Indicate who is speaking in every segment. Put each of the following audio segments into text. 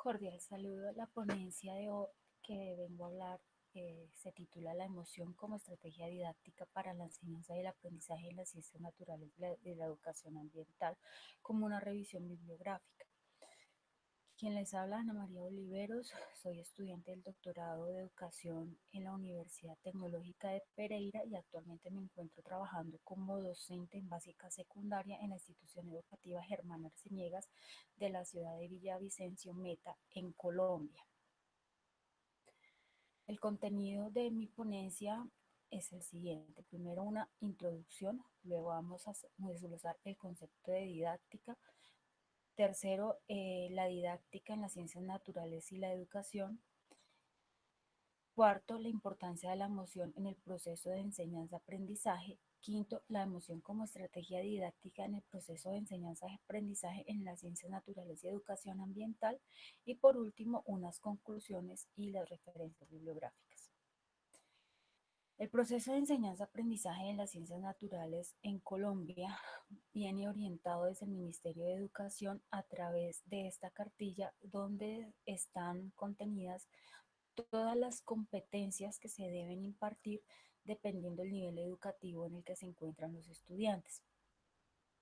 Speaker 1: Cordial saludo. La ponencia de hoy que vengo a hablar se titula La emoción como estrategia didáctica para la enseñanza y el aprendizaje en las ciencias naturales de la educación ambiental, como una revisión bibliográfica. Quien les habla, Ana María Oliveros, soy estudiante del doctorado de educación en la Universidad Tecnológica de Pereira y actualmente me encuentro trabajando como docente en básica secundaria en la institución educativa Germán Arciniegas de la ciudad de Villavicencio, Meta, en Colombia. El contenido de mi ponencia es el siguiente. Primero una introducción, luego vamos a desglosar el concepto de didáctica. Tercero, la didáctica en las ciencias naturales y la educación. Cuarto, la importancia de la emoción en el proceso de enseñanza-aprendizaje. Quinto, la emoción como estrategia didáctica en el proceso de enseñanza-aprendizaje en las ciencias naturales y educación ambiental. Y por último, unas conclusiones y las referencias bibliográficas. El proceso de enseñanza-aprendizaje en las ciencias naturales en Colombia viene orientado desde el Ministerio de Educación a través de esta cartilla donde están contenidas todas las competencias que se deben impartir dependiendo del nivel educativo en el que se encuentran los estudiantes.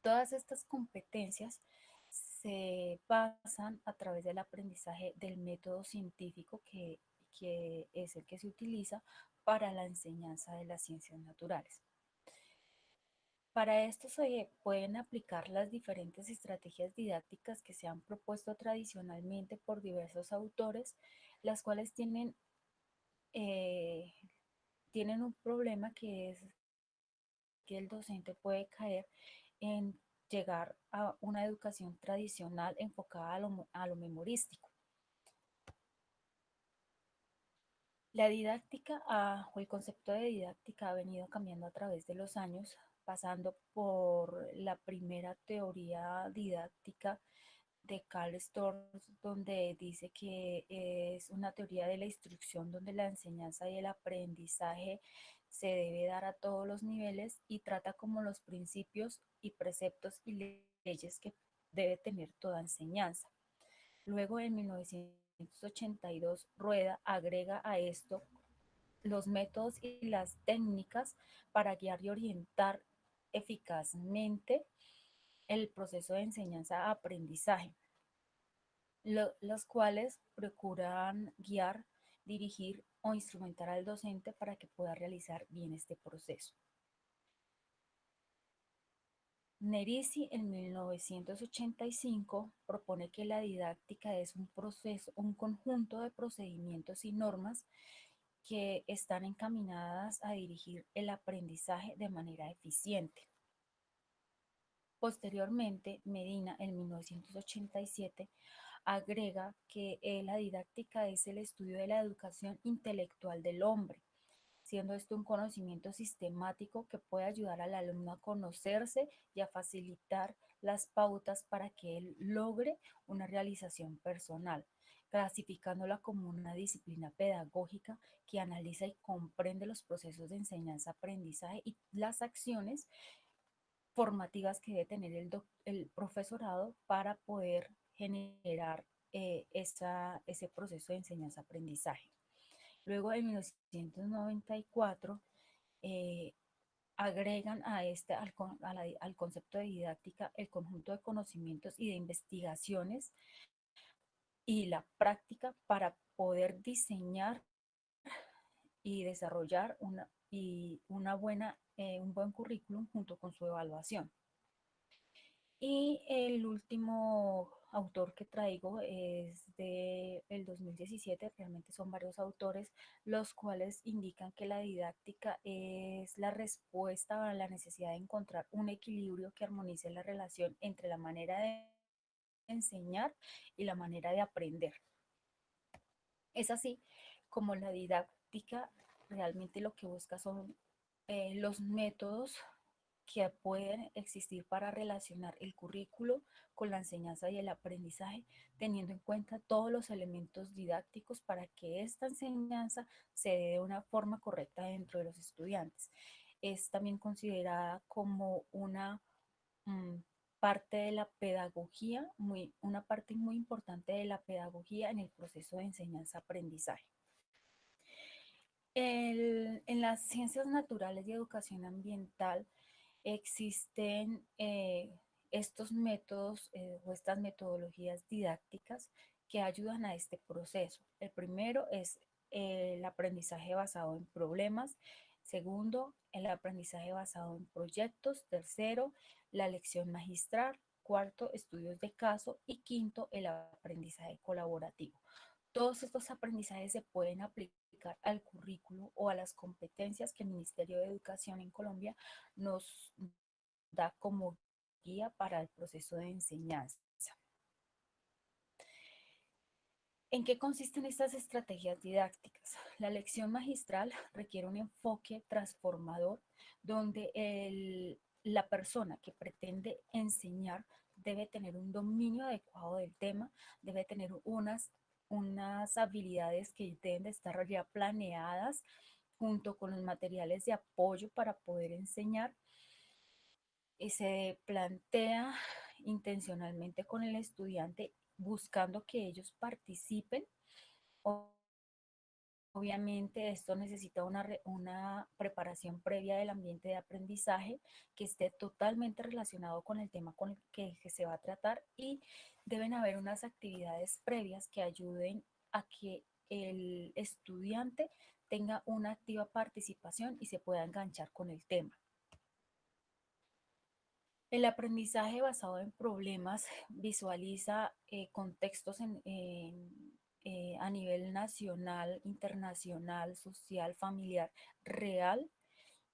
Speaker 1: Todas estas competencias se basan a través del aprendizaje del método científico que es el que se utiliza para la enseñanza de las ciencias naturales. Para esto se pueden aplicar las diferentes estrategias didácticas que se han propuesto tradicionalmente por diversos autores, las cuales eh, tienen un problema que es que el docente puede caer en llegar a una educación tradicional enfocada a lo memorístico. La didáctica o el concepto de didáctica ha venido cambiando a través de los años, pasando por la primera teoría didáctica de Karl Storz, donde dice que es una teoría de la instrucción donde la enseñanza y el aprendizaje se debe dar a todos los niveles y trata como los principios y preceptos y leyes que debe tener toda enseñanza. Luego, en 1982, Rueda agrega a esto los métodos y las técnicas para guiar y orientar eficazmente el proceso de enseñanza-aprendizaje, los cuales procuran guiar, dirigir o instrumentar al docente para que pueda realizar bien este proceso. Nerisi en 1985 propone que la didáctica es un proceso, un conjunto de procedimientos y normas que están encaminadas a dirigir el aprendizaje de manera eficiente. Posteriormente, Medina en 1987 agrega que la didáctica es el estudio de la educación intelectual del hombre, siendo esto un conocimiento sistemático que puede ayudar al alumno a conocerse y a facilitar las pautas para que él logre una realización personal, clasificándola como una disciplina pedagógica que analiza y comprende los procesos de enseñanza-aprendizaje y las acciones formativas que debe tener el profesorado para poder generar ese proceso de enseñanza-aprendizaje. Luego, en 1994, eh, agregan al concepto de didáctica el conjunto de conocimientos y de investigaciones y la práctica para poder diseñar y desarrollar un buen currículum junto con su evaluación. Y el último autor que traigo es del 2017, realmente son varios autores, los cuales indican que la didáctica es la respuesta a la necesidad de encontrar un equilibrio que armonice la relación entre la manera de enseñar y la manera de aprender. Es así como la didáctica realmente lo que busca son los métodos que pueden existir para relacionar el currículo con la enseñanza y el aprendizaje, teniendo en cuenta todos los elementos didácticos para que esta enseñanza se dé de una forma correcta dentro de los estudiantes. Es también considerada como una parte de la pedagogía, una parte muy importante de la pedagogía en el proceso de enseñanza-aprendizaje. En las ciencias naturales y educación ambiental existen estos métodos o estas metodologías didácticas que ayudan a este proceso. El primero es el aprendizaje basado en problemas. Segundo, el aprendizaje basado en proyectos. Tercero, la lección magistral. Cuarto, estudios de caso. Y quinto, el aprendizaje colaborativo. Todos estos aprendizajes se pueden aplicar al currículo o a las competencias que el Ministerio de Educación en Colombia nos da como guía para el proceso de enseñanza. ¿En qué consisten estas estrategias didácticas? La lección magistral requiere un enfoque transformador donde la persona que pretende enseñar debe tener un dominio adecuado del tema, debe tener unas habilidades que deben de estar ya planeadas junto con los materiales de apoyo para poder enseñar. Y se plantea intencionalmente con el estudiante buscando que ellos participen. Obviamente esto necesita una preparación previa del ambiente de aprendizaje que esté totalmente relacionado con el tema con el que se va a tratar, y deben haber unas actividades previas que ayuden a que el estudiante tenga una activa participación y se pueda enganchar con el tema. El aprendizaje basado en problemas visualiza contextos a nivel nacional, internacional, social, familiar, real,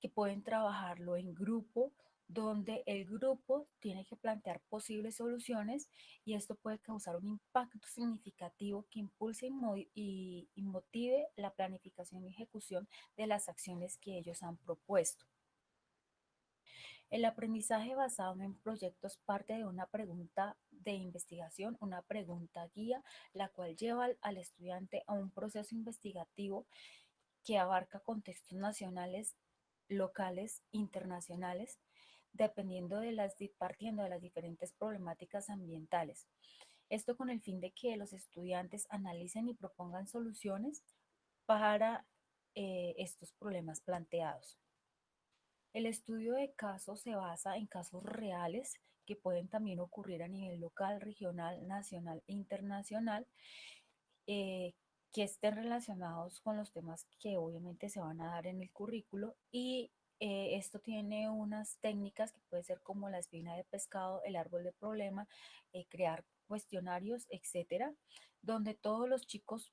Speaker 1: que pueden trabajarlo en grupo, donde el grupo tiene que plantear posibles soluciones, y esto puede causar un impacto significativo que impulse y motive la planificación y ejecución de las acciones que ellos han propuesto. El aprendizaje basado en proyectos parte de una pregunta de investigación, una pregunta guía, la cual lleva al estudiante a un proceso investigativo que abarca contextos nacionales, locales, internacionales, partiendo de las diferentes problemáticas ambientales. Esto con el fin de que los estudiantes analicen y propongan soluciones para estos problemas planteados. El estudio de casos se basa en casos reales que pueden también ocurrir a nivel local, regional, nacional e internacional, eh, que estén relacionados con los temas que obviamente se van a dar en el currículo, y esto tiene unas técnicas que puede ser como la espina de pescado, el árbol de problema, crear cuestionarios, etcétera, donde todos los chicos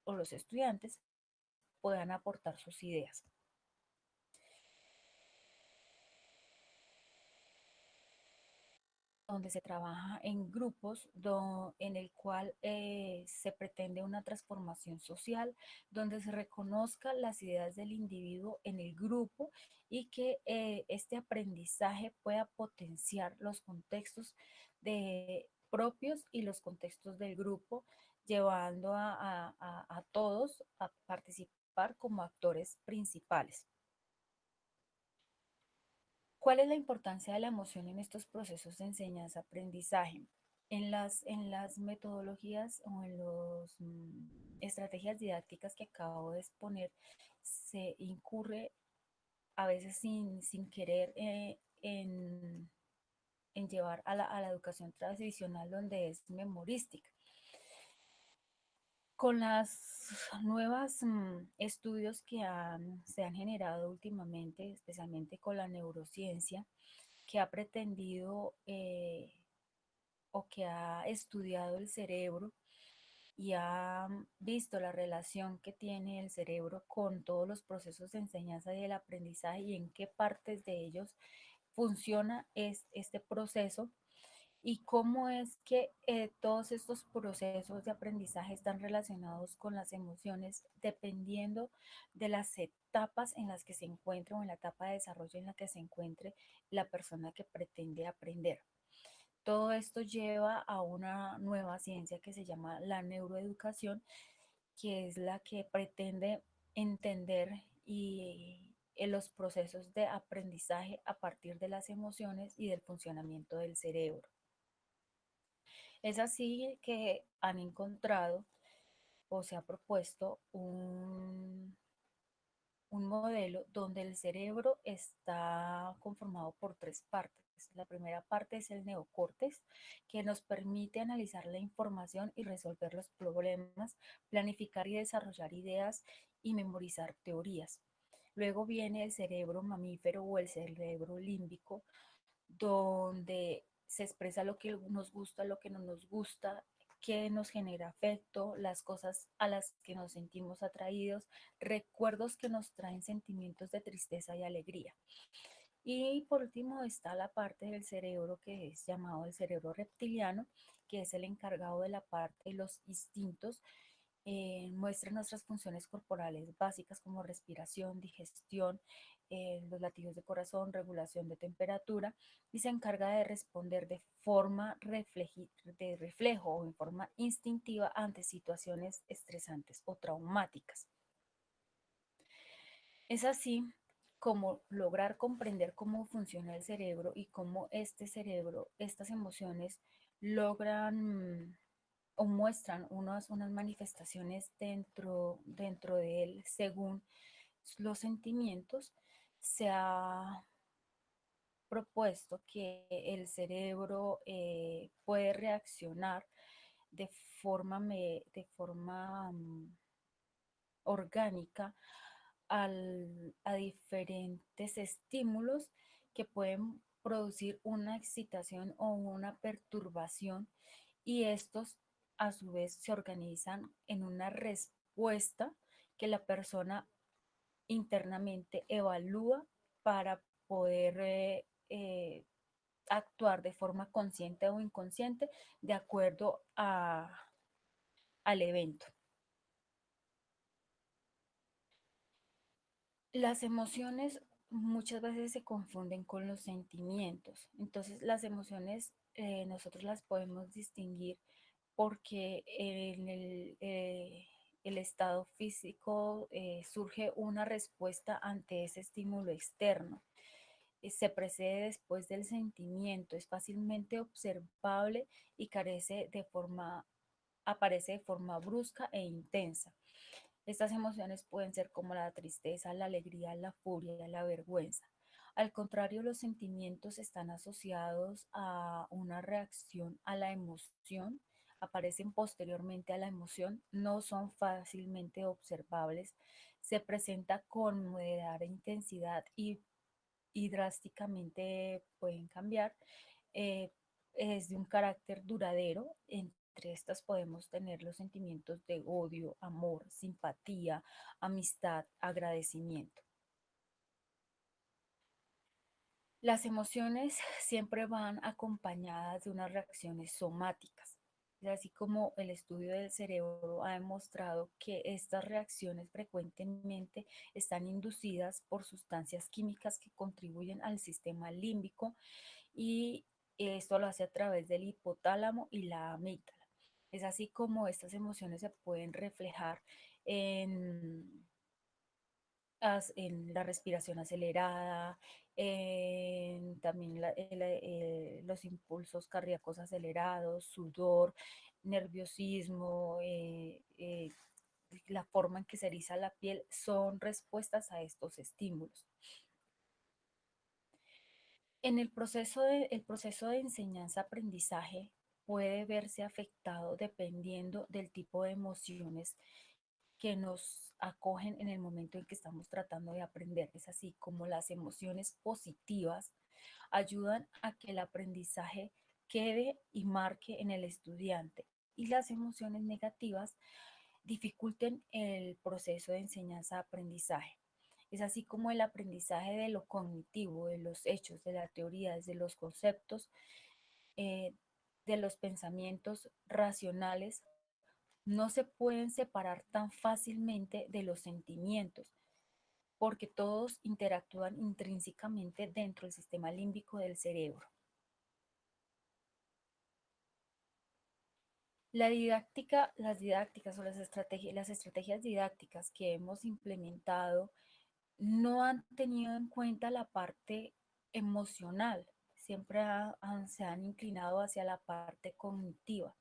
Speaker 1: o los estudiantes puedan aportar sus ideas. Donde se trabaja en grupos, en el cual se pretende una transformación social, donde se reconozcan las ideas del individuo en el grupo, y que este aprendizaje pueda potenciar los contextos propios y los contextos del grupo, llevando a todos a participar como actores principales. ¿Cuál es la importancia de la emoción en estos procesos de enseñanza-aprendizaje? En las metodologías o en las estrategias didácticas que acabo de exponer, se incurre a veces sin querer en llevar a la educación tradicional, donde es memorística. Con las nuevas estudios que se han generado últimamente, especialmente con la neurociencia, que ha pretendido o que ha estudiado el cerebro y ha visto la relación que tiene el cerebro con todos los procesos de enseñanza y el aprendizaje, y en qué partes de ellos funciona este proceso, y cómo es que todos estos procesos de aprendizaje están relacionados con las emociones, dependiendo de las etapas en las que se encuentre, o en la etapa de desarrollo en la que se encuentre la persona que pretende aprender. Todo esto lleva a una nueva ciencia que se llama la neuroeducación, que es la que pretende entender en los procesos de aprendizaje a partir de las emociones y del funcionamiento del cerebro. Es así que han encontrado o se ha propuesto un modelo donde el cerebro está conformado por tres partes. La primera parte es el neocórtex, que nos permite analizar la información y resolver los problemas, planificar y desarrollar ideas y memorizar teorías. Luego viene el cerebro mamífero o el cerebro límbico, donde se expresa lo que nos gusta, lo que no nos gusta, qué nos genera afecto, las cosas a las que nos sentimos atraídos, recuerdos que nos traen sentimientos de tristeza y alegría. Y por último está la parte del cerebro que es llamado el cerebro reptiliano, que es el encargado de la parte de los instintos. Muestra nuestras funciones corporales básicas como respiración, digestión, los latidos de corazón, regulación de temperatura, y se encarga de responder de forma de reflejo o en forma instintiva ante situaciones estresantes o traumáticas. Es así como lograr comprender cómo funciona el cerebro y cómo este cerebro, estas emociones logran o muestran unas manifestaciones dentro de él según los sentimientos. Se ha propuesto que el cerebro puede reaccionar de forma orgánica a diferentes estímulos que pueden producir una excitación o una perturbación, y estos a su vez se organizan en una respuesta que la persona internamente evalúa para poder actuar de forma consciente o inconsciente de acuerdo al evento. Las emociones muchas veces se confunden con los sentimientos. Entonces, las emociones nosotros las podemos distinguir porque en el estado físico surge una respuesta ante ese estímulo externo. Se precede después del sentimiento, es fácilmente observable y aparece de forma brusca e intensa. Estas emociones pueden ser como la tristeza, la alegría, la furia, la vergüenza. Al contrario, los sentimientos están asociados a una reacción a la emoción, aparecen posteriormente a la emoción, no son fácilmente observables, se presenta con moderada intensidad y drásticamente pueden cambiar. eh, es de un carácter duradero. Entre estas podemos tener los sentimientos de odio, amor, simpatía, amistad, agradecimiento. Las emociones siempre van acompañadas de unas reacciones somáticas. Es así como el estudio del cerebro ha demostrado que estas reacciones frecuentemente están inducidas por sustancias químicas que contribuyen al sistema límbico, y esto lo hace a través del hipotálamo y la amígdala. Es así como estas emociones se pueden reflejar en, en la respiración acelerada, también los impulsos cardíacos acelerados, sudor, nerviosismo, la forma en que se eriza la piel, son respuestas a estos estímulos. El proceso de enseñanza-aprendizaje puede verse afectado dependiendo del tipo de emociones que nos acogen en el momento en que estamos tratando de aprender. Es así como las emociones positivas ayudan a que el aprendizaje quede y marque en el estudiante, y las emociones negativas dificulten el proceso de enseñanza-aprendizaje. Es así como el aprendizaje de lo cognitivo, de los hechos, de la teoría, de los conceptos, eh, de los pensamientos racionales, no se pueden separar tan fácilmente de los sentimientos, porque todos interactúan intrínsecamente dentro del sistema límbico del cerebro. Las didácticas o las estrategias didácticas que hemos implementado no han tenido en cuenta la parte emocional, siempre se han inclinado hacia la parte cognitiva.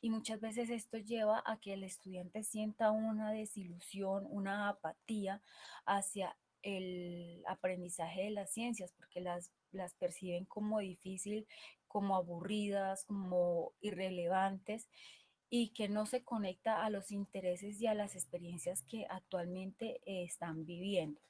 Speaker 1: Y muchas veces esto lleva a que el estudiante sienta una desilusión, una apatía hacia el aprendizaje de las ciencias, porque las perciben como difícil, como aburridas, como irrelevantes y que no se conecta a los intereses y a las experiencias que actualmente están viviendo.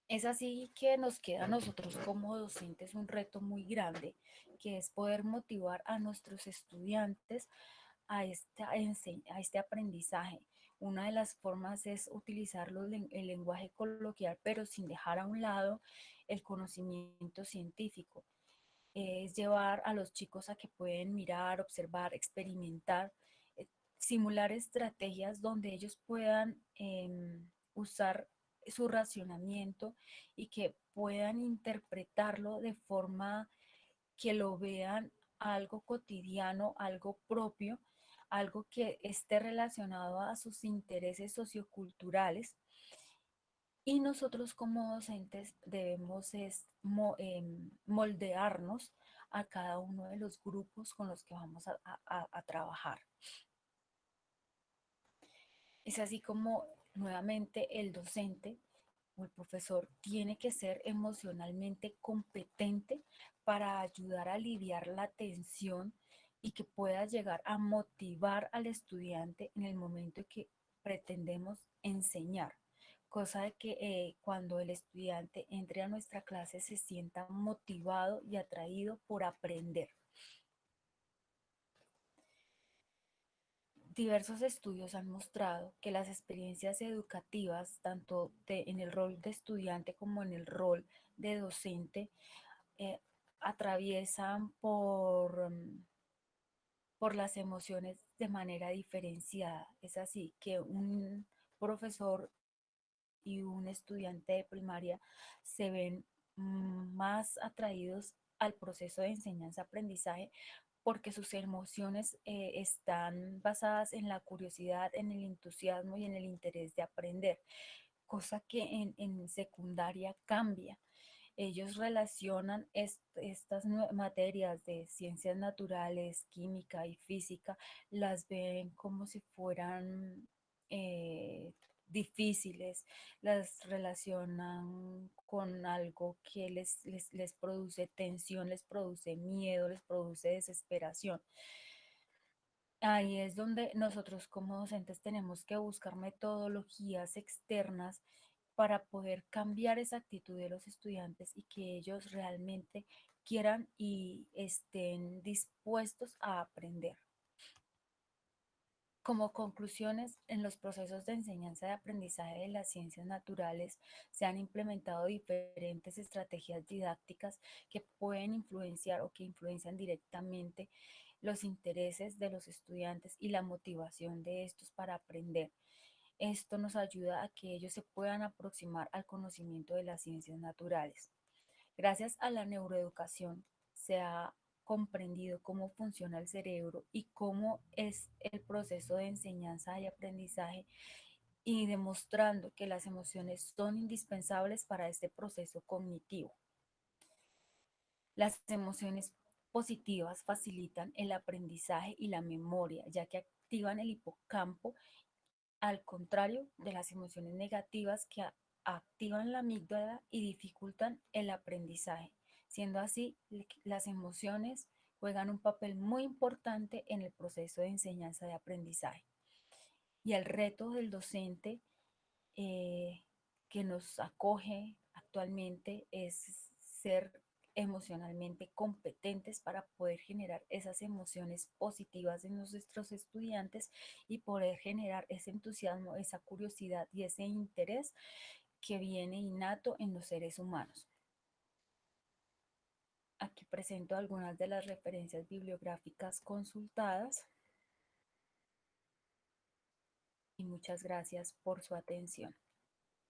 Speaker 1: Es así que nos queda a nosotros como docentes un reto muy grande, que es poder motivar a nuestros estudiantes a este aprendizaje. Una de las formas es utilizar el lenguaje coloquial, pero sin dejar a un lado el conocimiento científico. Es llevar a los chicos a que pueden mirar, observar, experimentar, eh, simular estrategias donde ellos puedan usar su racionamiento y que puedan interpretarlo de forma que lo vean algo cotidiano, algo propio, algo que esté relacionado a sus intereses socioculturales. Y nosotros como docentes debemos moldearnos a cada uno de los grupos con los que vamos a trabajar. Es así como nuevamente el docente o el profesor tiene que ser emocionalmente competente para ayudar a aliviar la tensión y que pueda llegar a motivar al estudiante en el momento en que pretendemos enseñar. Cosa de que cuando el estudiante entre a nuestra clase se sienta motivado y atraído por aprender. Diversos estudios han mostrado que las experiencias educativas, tanto en el rol de estudiante como en el rol de docente, eh, atraviesan por las emociones de manera diferenciada. Es así que un profesor y un estudiante de primaria se ven más atraídos al proceso de enseñanza-aprendizaje porque sus emociones están basadas en la curiosidad, en el entusiasmo y en el interés de aprender, cosa que en secundaria cambia. Ellos relacionan estas materias de ciencias naturales, química y física, las ven como si fueran difíciles, las relacionan con algo que les produce tensión, les produce miedo, les produce desesperación. Ahí es donde nosotros como docentes tenemos que buscar metodologías externas para poder cambiar esa actitud de los estudiantes y que ellos realmente quieran y estén dispuestos a aprender. Como conclusiones, en los procesos de enseñanza y aprendizaje de las ciencias naturales se han implementado diferentes estrategias didácticas que pueden influenciar o que influencian directamente los intereses de los estudiantes y la motivación de estos para aprender. Esto nos ayuda a que ellos se puedan aproximar al conocimiento de las ciencias naturales. Gracias a la neuroeducación se ha comprendido cómo funciona el cerebro y cómo es el proceso de enseñanza y aprendizaje y demostrando que las emociones son indispensables para este proceso cognitivo. Las emociones positivas facilitan el aprendizaje y la memoria, ya que activan el hipocampo, al contrario de las emociones negativas que activan la amígdala y dificultan el aprendizaje. Siendo así, las emociones juegan un papel muy importante en el proceso de enseñanza de aprendizaje. Y el reto del docente eh, que nos acoge actualmente es ser emocionalmente competentes para poder generar esas emociones positivas en nuestros estudiantes y poder generar ese entusiasmo, esa curiosidad y ese interés que viene innato en los seres humanos. Aquí presento algunas de las referencias bibliográficas consultadas y muchas gracias por su atención.